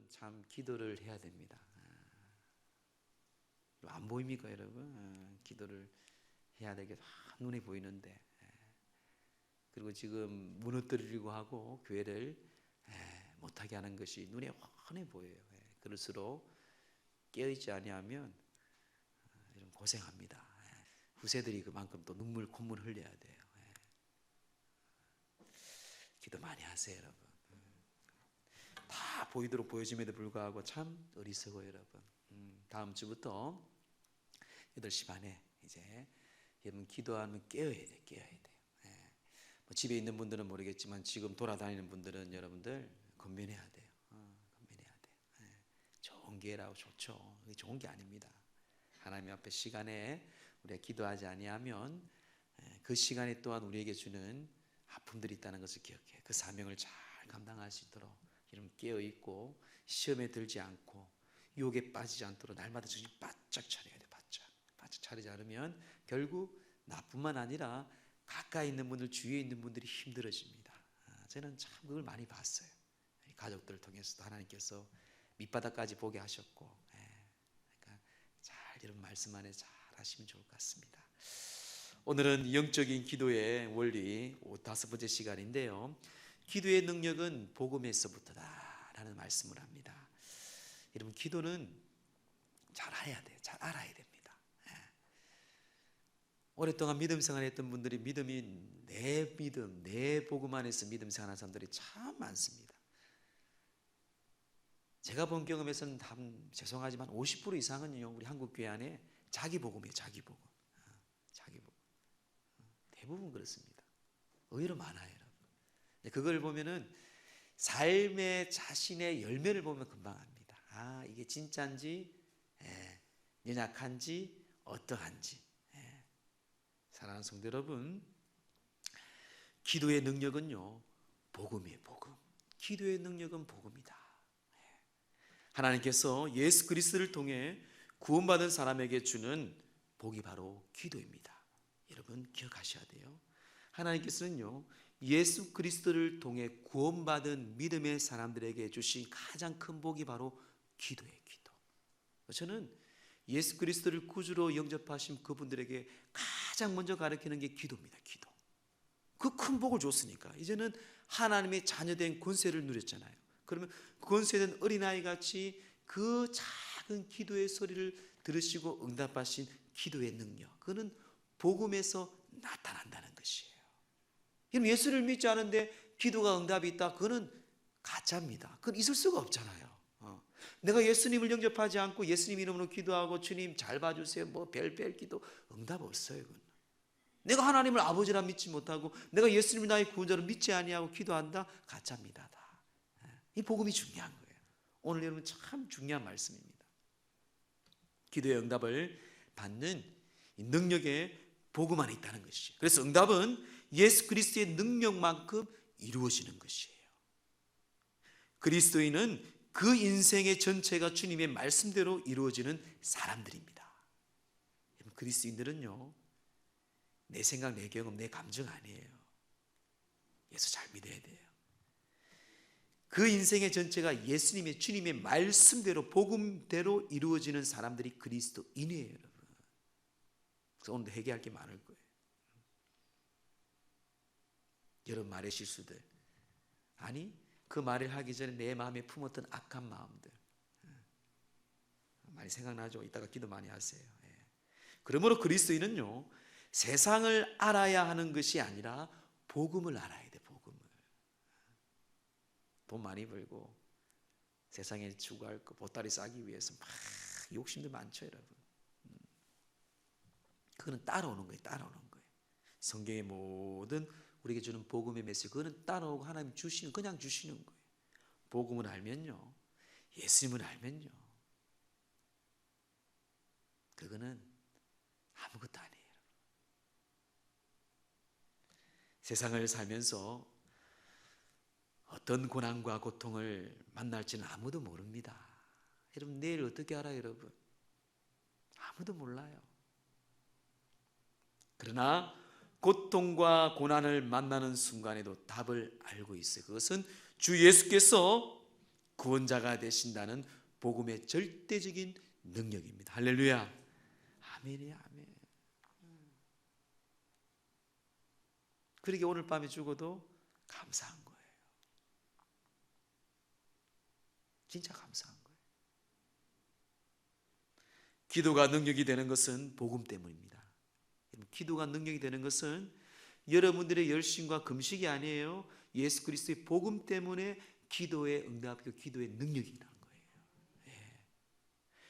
참 기도를 해야 됩니다. 안 보입니까, 여러분? 기도를 해야 되게 다 눈에 보이는데, 그리고 지금 무너뜨리려고 하고 교회를 못하게 하는 것이 눈에 훤히 보여요. 그럴수록 깨어있지 아니하면 이런 고생합니다. 후세들이 그만큼 또 눈물 콧물 흘려야 돼요. 기도 많이 하세요, 여러분. 다 보이도록 보여짐에도 불구하고 참 어리석어요, 여러분. 다음 주부터 8시 반에 이제 여러분 기도하면 깨어야 돼요. 깨어야 돼요. 뭐 집에 있는 분들은 모르겠지만 지금 돌아다니는 분들은 여러분들 건면해야 돼요. 건면해야 돼요. 좋은 기회라고 좋죠. 좋은 게 아닙니다. 하나님 앞에 시간에 우리가 기도하지 아니하면 그 시간에 또한 우리에게 주는 아픔들이 있다는 것을 기억해. 그 사명을 잘 감당할 수 있도록 여러분 깨어있고 시험에 들지 않고 유혹에 빠지지 않도록 날마다 정신 바짝 차려야 돼. 바짝 차리지 않으면 결국 나뿐만 아니라 가까이 있는 분들, 주위에 있는 분들이 힘들어집니다. 저는 참 그걸 많이 봤어요. 가족들을 통해서도 하나님께서 밑바닥까지 보게 하셨고, 그러니까 잘 여러분 말씀 안에 잘 하시면 좋을 것 같습니다. 오늘은 영적인 기도의 원리 5번째 시간인데요. 기도의 능력은 복음에서부터다라는 말씀을 합니다. 여러분 기도는 잘 해야 돼요. 잘 알아야 됩니다. 오랫동안 믿음 생활했던 분들이 믿음이 내 복음 안에서 믿음 생활하는 사람들이 참 많습니다. 제가 본 경험에서는 죄송하지만 50% 이상은요 우리 한국 교회 안에 자기 복음이에요. 자기 복음. 대부분 그렇습니다. 의외로 많아요, 여러분. 그걸 보면은 삶의 자신의 열매를 보면 금방 압니다. 이게 진짜인지, 연약한지, 어떠한지. 사랑하는 성도 여러분, 기도의 능력은요 복음이에요. 복음. 기도의 능력은 복음이다. 하나님께서 예수 그리스도를 통해 구원받은 사람에게 주는 복이 바로 기도입니다. 여러분 기억하셔야 돼요. 하나님께서는요 예수 그리스도를 통해 구원받은 믿음의 사람들에게 주신 가장 큰 복이 바로 기도예요. 기도. 저는 예수 그리스도를 구주로 영접하신 그분들에게 가장 먼저 가르치는 게 기도입니다. 기도. 그 큰 복을 줬으니까 이제는 하나님의 자녀된 권세를 누렸잖아요. 그러면 권세된 어린아이 같이 그 작은 기도의 소리를 들으시고 응답하신 기도의 능력, 그거는 복음에서 나타난다는 것이에요. 예수를 믿지 않은데 기도가 응답이 있다, 그거는 가짜입니다. 그건 있을 수가 없잖아요. 내가 예수님을 영접하지 않고 예수님 이름으로 기도하고 주님 잘 봐주세요 뭐 별별 기도 응답 없어요. 그건. 내가 하나님을 아버지라 믿지 못하고 내가 예수님을 나의 구원자로 믿지 아니하고 기도한다, 가짜입니다. 다. 이 복음이 중요한 거예요. 오늘 여러분 참 중요한 말씀입니다. 기도의 응답을 받는 이 능력의 복음 안에 있다는 것이죠. 그래서 응답은 예수 그리스도의 능력만큼 이루어지는 것이에요. 그리스도인은 그 인생의 전체가 주님의 말씀대로 이루어지는 사람들입니다. 그리스도인들은요 내 생각, 내 경험, 내 감정 아니에요. 예수 잘 믿어야 돼요. 그 인생의 전체가 예수님의 주님의 말씀대로 복음대로 이루어지는 사람들이 그리스도인이에요, 여러분. 그래서 오늘도 회개할 게 많을 거예요. 여러분 말의 실수들, 아니 그 말을 하기 전에 내 마음에 품었던 악한 마음들 많이 생각나죠? 이따가 기도 많이 하세요. 그러므로 그리스도인은요 세상을 알아야 하는 것이 아니라 복음을 알아야 돼. 복음을. 돈 많이 벌고 세상에 추구할 거 보따리 싸기 위해서 막 욕심도 많죠, 여러분. 그거는 따라오는 거예요. 따라오는 거예요. 성경의 모든 우리에게 주는 복음의 메시지, 그거는 따라오고 하나님 주시는, 그냥 주시는 거예요. 복음을 알면요, 예수님을 알면요, 그거는 아무것도 아니에요. 세상을 살면서 어떤 고난과 고통을 만날지는 아무도 모릅니다. 여러분 내일 어떻게 알아요, 여러분? 아무도 몰라요. 그러나 고통과 고난을 만나는 순간에도 답을 알고 있어요. 그것은 주 예수께서 구원자가 되신다는 복음의 절대적인 능력입니다. 할렐루야. 아멘이야, 아멘. 그러게 오늘 밤에 죽어도 감사한 거예요. 진짜 감사한 거예요. 기도가 능력이 되는 것은 복음 때문입니다. 기도가 능력이 되는 것은 여러분들의 열심과 금식이 아니에요. 예수 그리스도의 복음 때문에 기도의 응답이고 기도의 능력이 난 거예요. 예.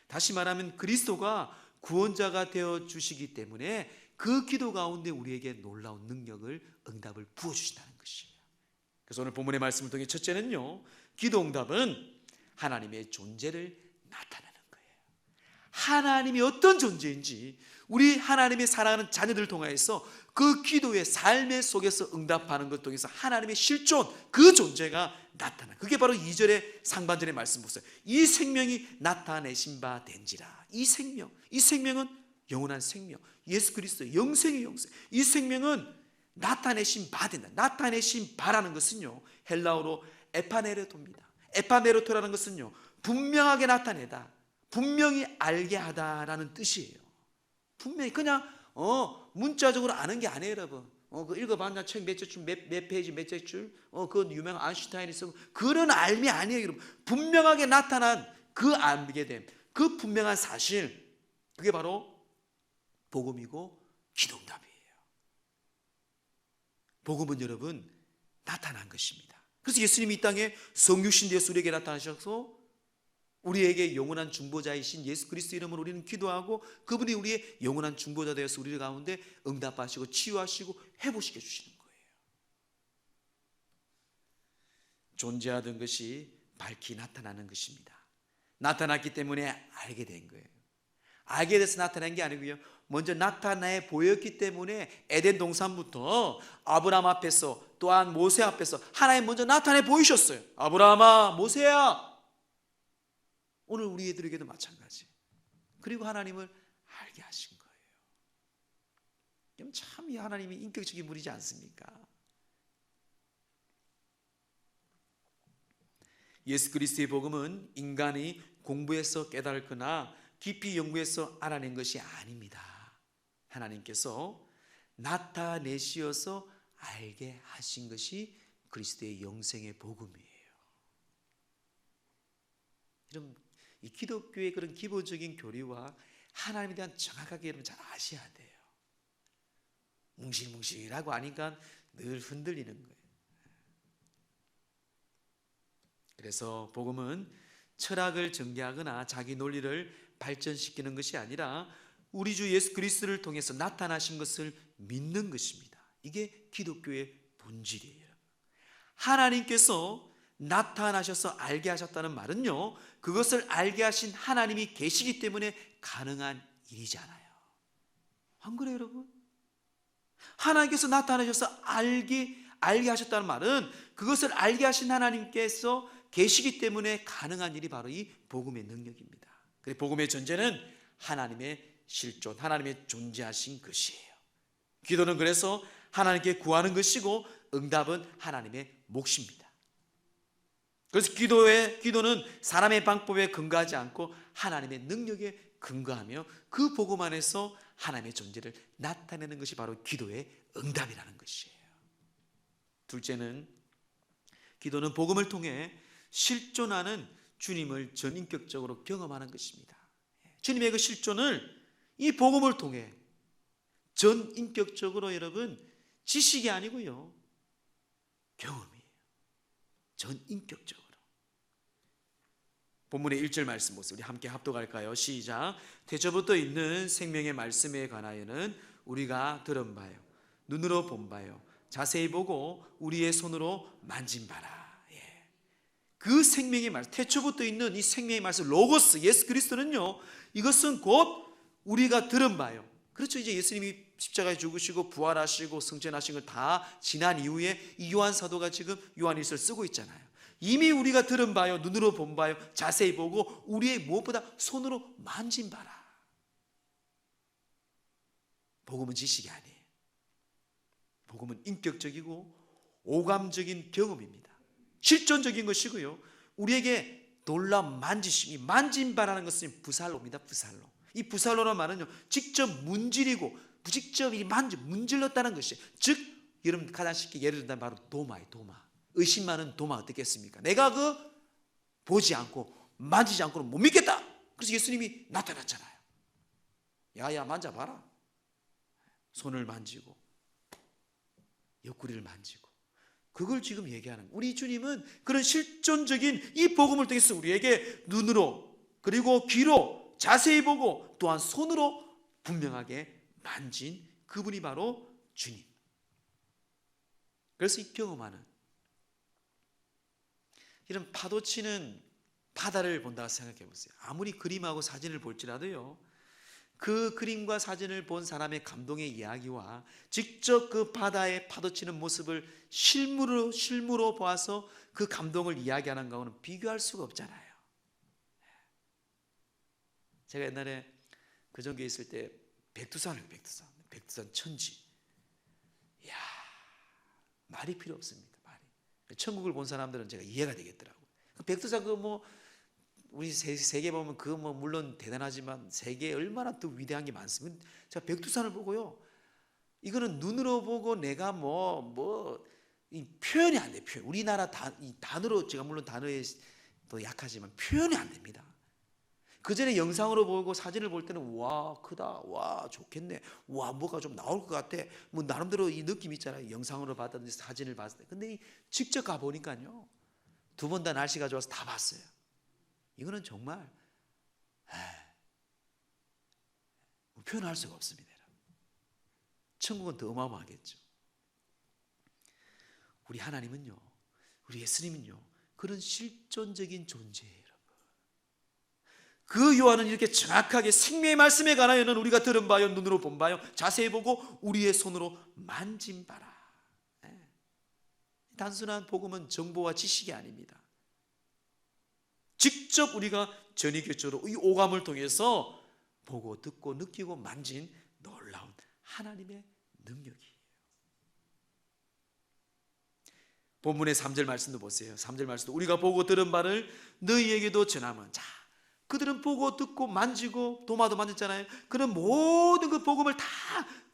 다시 말하면 그리스도가 구원자가 되어 주시기 때문에 그 기도 가운데 우리에게 놀라운 능력을, 응답을 부어주신다는 것이에요. 그래서 오늘 본문의 말씀을 통해 첫째는요, 기도 응답은 하나님의 존재를 나타내는 거예요. 하나님이 어떤 존재인지 우리 하나님의 사랑하는 자녀들을 통해서 그 기도의 삶의 속에서 응답하는 것 통해서 하나님의 실존, 그 존재가 나타나. 그게 바로 2절의 상반절의 말씀 보세요. 이 생명이 나타내신 바 된지라. 이 생명은 영원한 생명, 예수 그리스도의 영생의 영생. 이 생명은 나타내신 바 된다. 나타내신 바라는 것은요, 헬라어로 에파네르토입니다. 에파네르토라는 것은요, 분명하게 나타내다, 분명히 알게 하다라는 뜻이에요. 분명히 그냥 문자적으로 아는 게 아니에요, 여러분. 그 읽어봤나? 책 몇 줄, 몇 페이지, 몇 줄? 그 유명한 아인슈타인이 쓰고 그런 알미 아니에요, 여러분. 분명하게 나타난 그 알게 됨, 그 분명한 사실, 그게 바로 복음이고 기도응답이에요. 복음은 여러분 나타난 것입니다. 그래서 예수님이 이 땅에 성육신 되어서 우리에게 나타나셔서 우리에게 영원한 중보자이신 예수 그리스도 이름으로 우리는 기도하고 그분이 우리의 영원한 중보자 되어서 우리 가운데 응답하시고 치유하시고 회복시켜 주시는 거예요. 존재하던 것이 밝히 나타나는 것입니다. 나타났기 때문에 알게 된 거예요. 알게 돼서 나타난 게 아니고요, 먼저 나타내 보였기 때문에 에덴 동산부터 아브라함 앞에서 또한 모세 앞에서 하나님 먼저 나타내 보이셨어요. 아브라함아, 모세야. 오늘 우리 애들에게도 마찬가지. 그리고 하나님을 알게 하신 거예요. 참 이 하나님이 인격적인 분이지 않습니까? 예수 그리스도의 복음은 인간이 공부해서 깨달거나 깊이 연구해서 알아낸 것이 아닙니다. 하나님께서 나타내시어서 알게 하신 것이 그리스도의 영생의 복음이에요. 여러분, 이 기독교의 그런 기본적인 교리와 하나님에 대한 정확하게 여러분 잘 아셔야 돼요. 뭉실뭉실하고 하니까 늘 흔들리는 거예요. 그래서 복음은 철학을 전개하거나 자기 논리를 발전시키는 것이 아니라 우리 주 예수 그리스도를 통해서 나타나신 것을 믿는 것입니다. 이게 기독교의 본질이에요. 하나님께서 나타나셔서 알게 하셨다는 말은요, 그것을 알게 하신 하나님이 계시기 때문에 가능한 일이잖아요. 안 그래요, 여러분? 하나님께서 나타나셔서 알게 하셨다는 말은 그것을 알게 하신 하나님께서 계시기 때문에 가능한 일이 바로 이 복음의 능력입니다. 복음의 존재는 하나님의 실존, 하나님의 존재하신 것이에요. 기도는 그래서 하나님께 구하는 것이고 응답은 하나님의 몫입니다. 그래서 기도는 사람의 방법에 근거하지 않고 하나님의 능력에 근거하며 그 복음 안에서 하나님의 존재를 나타내는 것이 바로 기도의 응답이라는 것이에요. 둘째는 기도는 복음을 통해 실존하는 주님을 전인격적으로 경험하는 것입니다. 주님의 그 실존을 이 복음을 통해 전인격적으로 여러분 지식이 아니고요, 경험이에요. 전인격적으로. 본문의 1절 말씀 보세요. 우리 함께 합독할까요? 시작. 태초부터 있는 생명의 말씀에 관하여는 우리가 들은 바요, 눈으로 본 바요, 자세히 보고 우리의 손으로 만진 바라. 그 생명의 말씀, 태초부터 있는 이 생명의 말씀, 로고스, 예수 그리스도는요, 이것은 곧 우리가 들은 바요. 그렇죠. 이제 예수님이 십자가에 죽으시고 부활하시고 승천하신 걸 다 지난 이후에 이 요한 사도가 지금 요한일서를 쓰고 있잖아요. 이미 우리가 들은 바요, 눈으로 본 바요, 자세히 보고 우리의 무엇보다 손으로 만진 바라. 복음은 지식이 아니에요. 복음은 인격적이고 오감적인 경험입니다. 실존적인 것이고요, 우리에게 놀라 만지심이, 만진바라는 것은 부살로입니다. 부살로. 이 부살로라는 말은요, 직접 문지르고 직접 문질렀다는 것이에요. 즉 여러분 가장 쉽게 예를 든다면 바로 도마예요. 도마. 의심 많은 도마 어떻겠습니까? 내가 보지 않고 만지지 않고는 못 믿겠다. 그래서 예수님이 나타났잖아요. 야야 만져봐라. 손을 만지고 옆구리를 만지고, 그걸 지금 얘기하는, 우리 주님은 그런 실존적인 이 복음을 통해서 우리에게 눈으로 그리고 귀로 자세히 보고 또한 손으로 분명하게 만진 그분이 바로 주님. 그래서 이 경험하는, 이런 파도치는 바다를 본다고 생각해 보세요. 아무리 그림하고 사진을 볼지라도요, 그 그림과 사진을 본 사람의 감동의 이야기와 직접 그 바다에 파도치는 모습을 실무로 보아서 그 감동을 이야기하는 거하고는 비교할 수가 없잖아요. 제가 옛날에 그 전교에 있을 때 백두산 천지. 이야, 말이 필요 없습니다. 말이. 천국을 본 사람들은 제가 이해가 되겠더라고요. 백두산 우리 세계 보면 물론 대단하지만 세계에 얼마나 또 위대한 게 많습니다. 제가 백두산을 보고요, 이거는 눈으로 보고 내가 이 표현이 안 돼. 우리나라 이 단어로, 제가 물론 단어에 또 약하지만 표현이 안 됩니다. 그 전에 영상으로 보고 사진을 볼 때는 와 크다, 와 좋겠네, 와 뭐가 좀 나올 것 같아, 나름대로 이 느낌 있잖아요. 영상으로 봤든지 사진을 봤을 때. 근데 직접 가 보니까요, 2번 다 날씨가 좋아서 다 봤어요. 이거는 정말 표현할 수가 없습니다. 천국은 더 어마어마하겠죠. 우리 하나님은요, 우리 예수님은요, 그런 실존적인 존재예요. 그 요한은 이렇게 정확하게 생명의 말씀에 관하여는 우리가 들은 바요, 눈으로 본 바요, 자세히 보고 우리의 손으로 만진 바라. 단순한 복음은 정보와 지식이 아닙니다. 직접 우리가 전이교적으로 이 오감을 통해서 보고 듣고 느끼고 만진 놀라운 하나님의 능력이에요. 본문의 3절 말씀도 보세요. 3절 말씀도 우리가 보고 들은 바를 너희에게도 전하면, 자, 그들은 보고 듣고 만지고 도마도 만졌잖아요. 그런 모든 그 복음을 다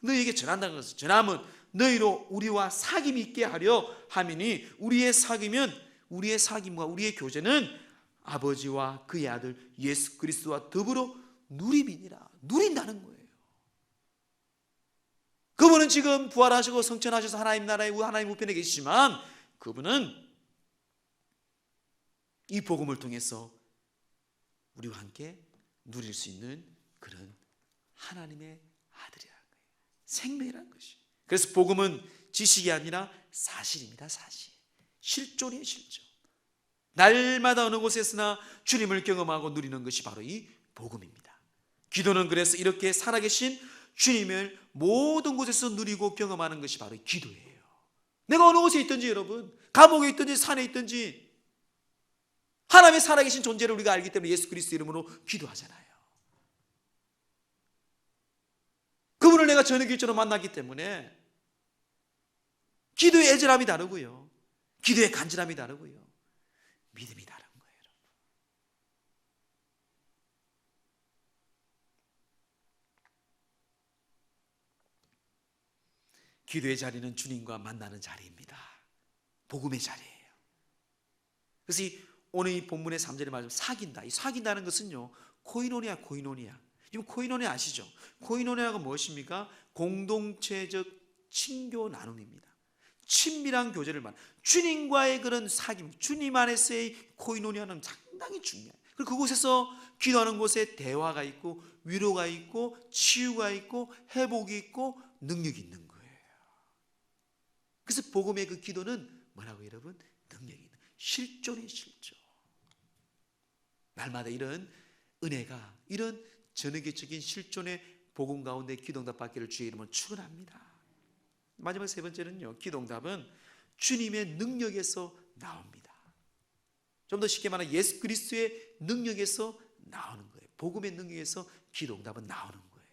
너희에게 전한다는 것을, 전하면 너희로 우리와 사귐이 있게 하려 함이니, 우리의 사귐과 우리의 교제는 아버지와 그의 아들 예수 그리스도와 더불어 누림이니라. 누린다는 거예요. 그분은 지금 부활하시고 성천하셔서 하나님 나라의 하나님 우편에 계시지만, 그분은 이 복음을 통해서 우리와 함께 누릴 수 있는 그런 하나님의 아들이라는 거예요. 생명이라는 것이. 그래서 복음은 지식이 아니라 사실입니다. 사실. 실존이에요. 실존. 날마다 어느 곳에서나 주님을 경험하고 누리는 것이 바로 이 복음입니다. 기도는 그래서 이렇게 살아계신 주님을 모든 곳에서 누리고 경험하는 것이 바로 기도예요. 내가 어느 곳에 있든지, 여러분, 감옥에 있든지 산에 있든지 하나님의 살아계신 존재를 우리가 알기 때문에 예수 그리스도 이름으로 기도하잖아요. 그분을 내가 전에교처럼 만났기 때문에 기도의 애절함이 다르고요, 기도의 간절함이 다르고요, 믿음이 다른 거예요. 기도의 자리는 주님과 만나는 자리입니다. 복음의 자리예요. 그래서 오늘 이 본문의 3절에 말하면 사귄다. 이 사귄다는 것은요, 코이노니아. 지금 코이노니아 아시죠? 코이노니아가 무엇입니까? 공동체적 친교 나눔입니다. 친밀한 교제를 말합니다. 주님과의 그런 사귐, 주님 안에서의 코이노니아는 상당히 중요해요. 그리고 그곳에서 기도하는 곳에 대화가 있고 위로가 있고 치유가 있고 회복이 있고 능력이 있는 거예요. 그래서 복음의 그 기도는 뭐라고, 여러분? 능력이 있는, 실존의 실존. 날마다 이런 은혜가, 이런 전의적인 실존의 복음 가운데 기도응답 받기를 주의 이름으로 축원합니다. 마지막 세 번째는요, 기도응답은 주님의 능력에서 나옵니다. 좀 더 쉽게 말하면 예수 그리스도의 능력에서 나오는 거예요. 복음의 능력에서 기도응답은 나오는 거예요.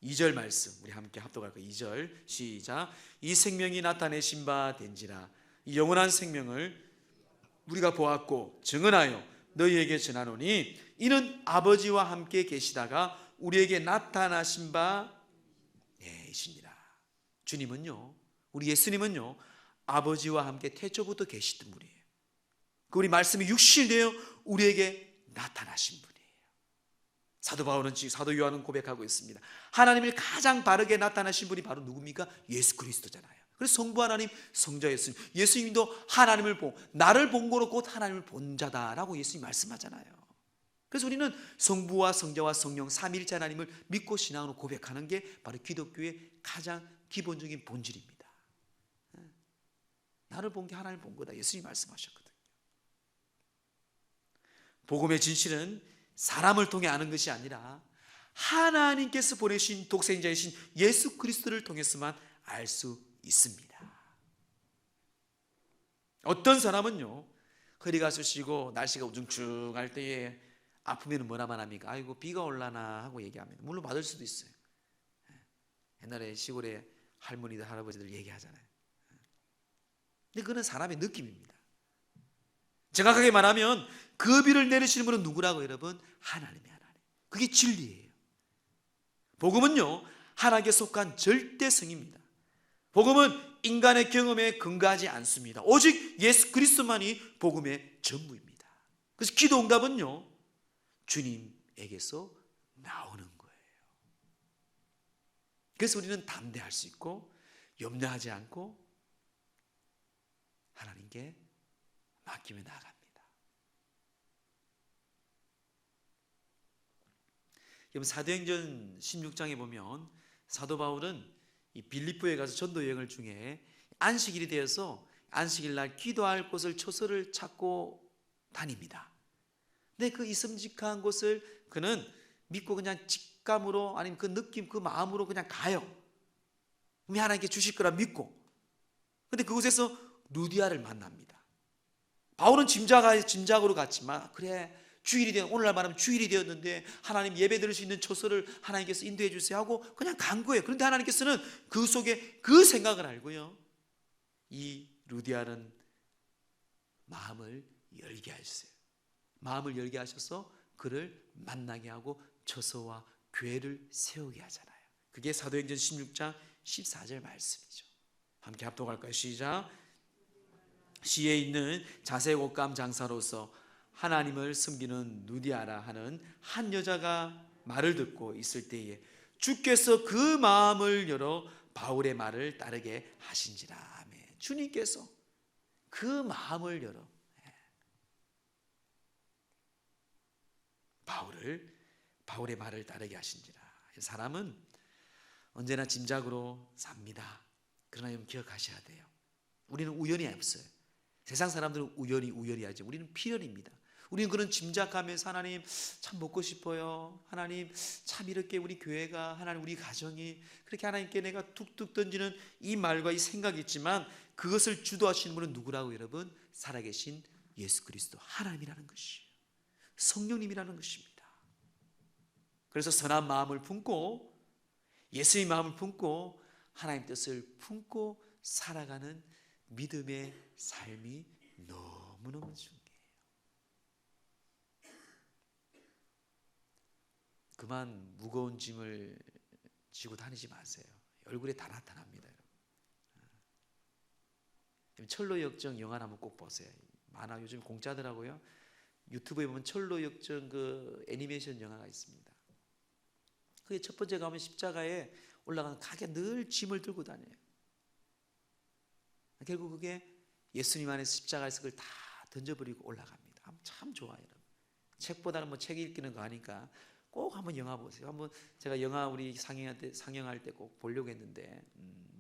2절 말씀 우리 함께 합독할 거예요. 2절 시작. 이 생명이 나타내신 바 된지라. 이 영원한 생명을 우리가 보았고 증언하여 너희에게 전하노니 이는 아버지와 함께 계시다가 우리에게 나타나신 바 이시니라. 주님은요, 우리 예수님은요, 아버지와 함께 태초부터 계시던 분이에요. 그 우리 말씀이 육신이 되어 우리에게 나타나신 분이에요. 사도 바울은, 사도 요한은 고백하고 있습니다. 하나님을 가장 바르게 나타나신 분이 바로 누굽니까? 예수 그리스도잖아요. 그래서 성부 하나님, 성자 예수님, 예수님도 하나님을 보고 나를 본 거로 곧 하나님을 본 자다라고 예수님 말씀하잖아요. 그래서 우리는 성부와 성자와 성령 삼위일체 하나님을 믿고 신앙으로 고백하는 게 바로 기독교의 가장 기본적인 본질입니다. 나를 본 게 하나님을 본 거다, 예수님이 말씀하셨거든요. 복음의 진실은 사람을 통해 아는 것이 아니라 하나님께서 보내신 독생자이신 예수 그리스도를 통해서만 알 수 있습니다. 어떤 사람은요, 허리가 쑤시고 날씨가 우중충할 때에 아프면 뭐라만 합니까? 아이고 비가 올라나 하고 얘기합니다. 물론 맞을 수도 있어요. 옛날에 시골에 할머니들 할아버지들 얘기하잖아요. 근데 그건 사람의 느낌입니다. 정확하게 말하면 그 비를 내리시는 분은 누구라고 여러분? 하나님이에요. 하나님. 그게 진리예요. 복음은요, 하나님께 속한 절대성입니다. 복음은 인간의 경험에 근거하지 않습니다. 오직 예수 그리스도만이 복음의 전부입니다. 그래서 기도 응답은요, 주님에게서 나오는 거예요. 그래서 우리는 담대할 수 있고 염려하지 않고 하나님께 맡기며 나아갑니다. 여러분, 사도행전 16장에 보면 사도 바울은 이 빌립보에 가서 전도 여행을 중에 안식일이 되어서 안식일 날 기도할 곳을 초소를 찾고 다닙니다. 근데 그 이섬직한 곳을 그는 믿고 그냥 직감으로, 아니면 그 느낌, 그 마음으로 그냥 가요. 하나님께 주실 거라 믿고. 근데 그곳에서 루디아를 만납니다. 바울은 짐작으로 갔지만, 그래 주일이 되어, 오늘날 말하면 주일이 되었는데 하나님 예배 드릴 수 있는 초소를 하나님께서 인도해 주세요 하고 그냥 간 거예요. 그런데 하나님께서는 그 속에 그 생각을 알고요, 이 루디아는 마음을 열게 하셨어요. 마음을 열게 하셔서 그를 만나게 하고 처소와 교회를 세우게 하잖아요. 그게 사도행전 16장 14절 말씀이죠. 함께 합독할까요? 시작. 시에 있는 자색 옷감 장사로서 하나님을 섬기는 누디아라 하는 한 여자가 말을 듣고 있을 때에 주께서 그 마음을 열어 바울의 말을 따르게 하신지라. 아멘. 주님께서 그 마음을 열어 바울의 말을 따르게 하신지라. 사람은 언제나 짐작으로 삽니다. 그러나 여러분 기억하셔야 돼요. 우리는 우연이 없어요. 세상 사람들은 우연히 하지. 우리는 필연입니다. 우리는 그런 짐작하면서 하나님 참 먹고 싶어요. 하나님 참 이렇게 우리 교회가, 하나님 우리 가정이, 그렇게 하나님께 내가 툭툭 던지는 이 말과 이 생각이 있지만 그것을 주도하시는 분은 누구라고 여러분? 살아계신 예수 그리스도 하나님이라는 것이에요. 성령님이라는 것입니다. 그래서 선한 마음을 품고 예수의 마음을 품고 하나님 뜻을 품고 살아가는 믿음의 삶이 너무너무 중요해요. 그만 무거운 짐을 지고 다니지 마세요. 얼굴에 다 나타납니다. 여러분. 철로역정 영화를 한번 꼭 보세요. 만화 요즘 공짜더라고요. 유튜브에 보면 철로역정 그 애니메이션 영화가 있습니다. 그게 첫 번째 가면 십자가에 올라가는 가게 늘 짐을 들고 다녀요. 결국 그게 예수님 안에 십자가에서 그걸 다 던져버리고 올라갑니다. 참 좋아요. 책보다는 뭐 책 읽기는 거 하니까 꼭 한번 영화 보세요. 한번 제가 영화 우리 상영할 때 꼭 보려고 했는데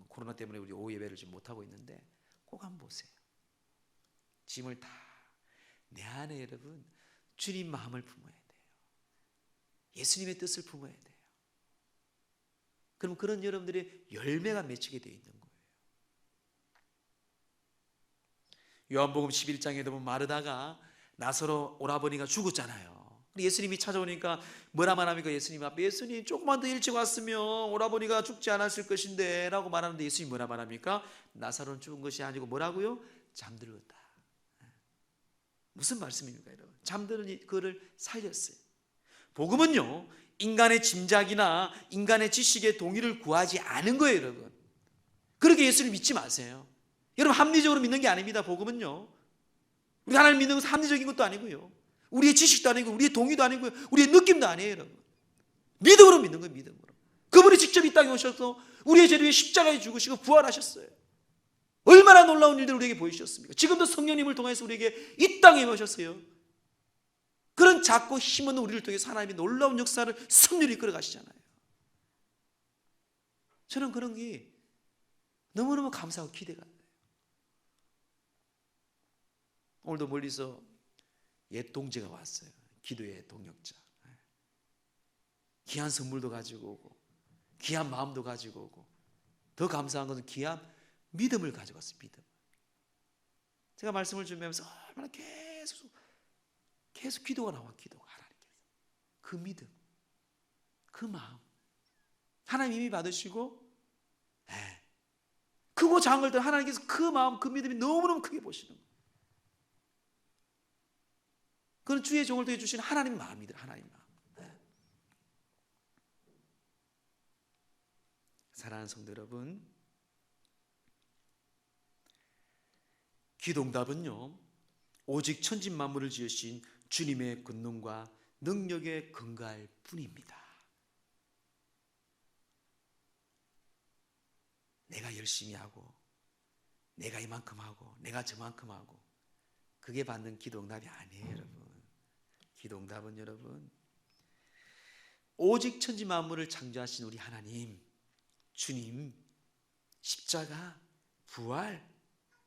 코로나 때문에 우리 오후 예배를 좀 못 하고 있는데 꼭 한번 보세요. 짐을 다 내 안에 여러분 주님 마음을 품어야 돼요. 예수님의 뜻을 품어야 돼요. 그럼 그런 여러분들의 열매가 맺히게 되어 있는 거예요. 요한복음 11장에도 보면 마르다가 나사로 오라버니가 죽었잖아요. 예수님이 찾아오니까 뭐라 말합니까? 예수님 앞에, 예수님 조금만 더 일찍 왔으면 오라버니가 죽지 않았을 것인데 라고 말하는데 예수님 뭐라 말합니까? 나사로는 죽은 것이 아니고 뭐라고요? 잠들었다. 무슨 말씀입니까, 여러분? 잠드는 그를 살렸어요. 복음은요, 인간의 짐작이나 인간의 지식의 동의를 구하지 않은 거예요, 여러분. 그렇게 예수를 믿지 마세요. 여러분, 합리적으로 믿는 게 아닙니다. 복음은요, 우리 하나님 믿는 것은 합리적인 것도 아니고요, 우리의 지식도 아니고 우리의 동의도 아니고요, 우리의 느낌도 아니에요, 여러분. 믿음으로 믿는 거예요, 믿음으로. 그분이 직접 이 땅에 오셔서 우리의 죄를 위해 십자가에 죽으시고 부활하셨어요. 얼마나 놀라운 일들을 우리에게 보이셨습니까? 지금도 성령님을 통해서 우리에게 이 땅에 오셨어요. 그런 작고 힘없는 우리를 통해서 하나님이 놀라운 역사를 섭리를 이끌어 가시잖아요. 저는 그런 게 너무너무 감사하고 기대가 돼요. 오늘도 멀리서 옛 동지가 왔어요. 기도의 동역자. 귀한 선물도 가지고 오고 귀한 마음도 가지고 오고, 더 감사한 것은 귀한 믿음을 가져왔어요. 믿음. 제가 말씀을 준비하면서 얼마나 계속 기도가 나와. 기도가 하나님께서 그 믿음, 그 마음 하나님 이미 받으시고, 크고 작은 걸 때 하나님께서 그 마음, 그 믿음이 너무너무 크게 보시는 거예요. 그건 주의 종을 통해 주신 하나님 마음이들, 하나님 마음. 사랑하는 성도 여러분, 기도응답은요, 오직 천지만물을 지으신 주님의 권능과 능력에 근거할 뿐입니다. 내가 열심히 하고 내가 이만큼 하고 내가 저만큼 하고 그게 받는 기도응답이 아니에요, 여러분. 기도응답은 여러분, 오직 천지만물을 창조하신 우리 하나님, 주님, 십자가, 부활,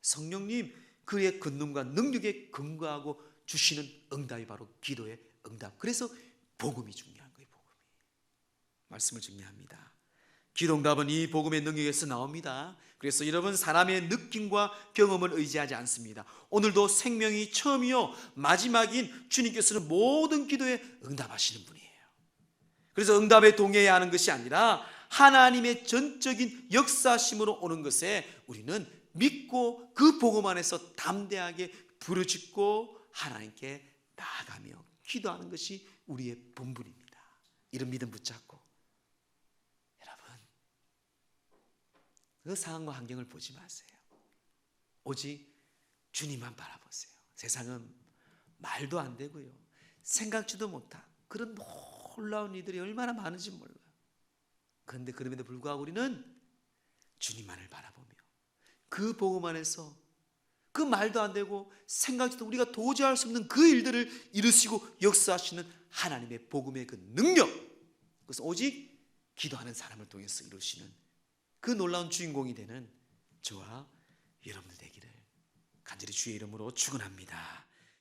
성령님, 그의 권능과 능력에 근거하고 주시는 응답이 바로 기도의 응답. 그래서 복음이 중요한 거예요. 복음이. 말씀을 정리합니다. 기도응답은 이 복음의 능력에서 나옵니다. 그래서 여러분, 사람의 느낌과 경험을 의지하지 않습니다. 오늘도 생명이 처음이요 마지막인 주님께서는 모든 기도에 응답하시는 분이에요. 그래서 응답에 동의해야 하는 것이 아니라 하나님의 전적인 역사심으로 오는 것에 우리는 믿고 그 복음 안에서 담대하게 부르짖고 하나님께 나아가며 기도하는 것이 우리의 본분입니다. 이런 믿음 붙잡고, 여러분, 그 상황과 환경을 보지 마세요. 오직 주님만 바라보세요. 세상은 말도 안 되고요, 생각지도 못한 그런 놀라운 이들이 얼마나 많은지 몰라요. 그런데 그럼에도 불구하고 우리는 주님만을 바라보며 그 복음 안에서 그 말도 안 되고 생각지도 우리가 도저히 할 수 없는 그 일들을 이루시고 역사하시는 하나님의 복음의 그 능력, 그것은 오직 기도하는 사람을 통해서 이루시는 그 놀라운 주인공이 되는 저와 여러분들 되기를 간절히 주의 이름으로 축원합니다.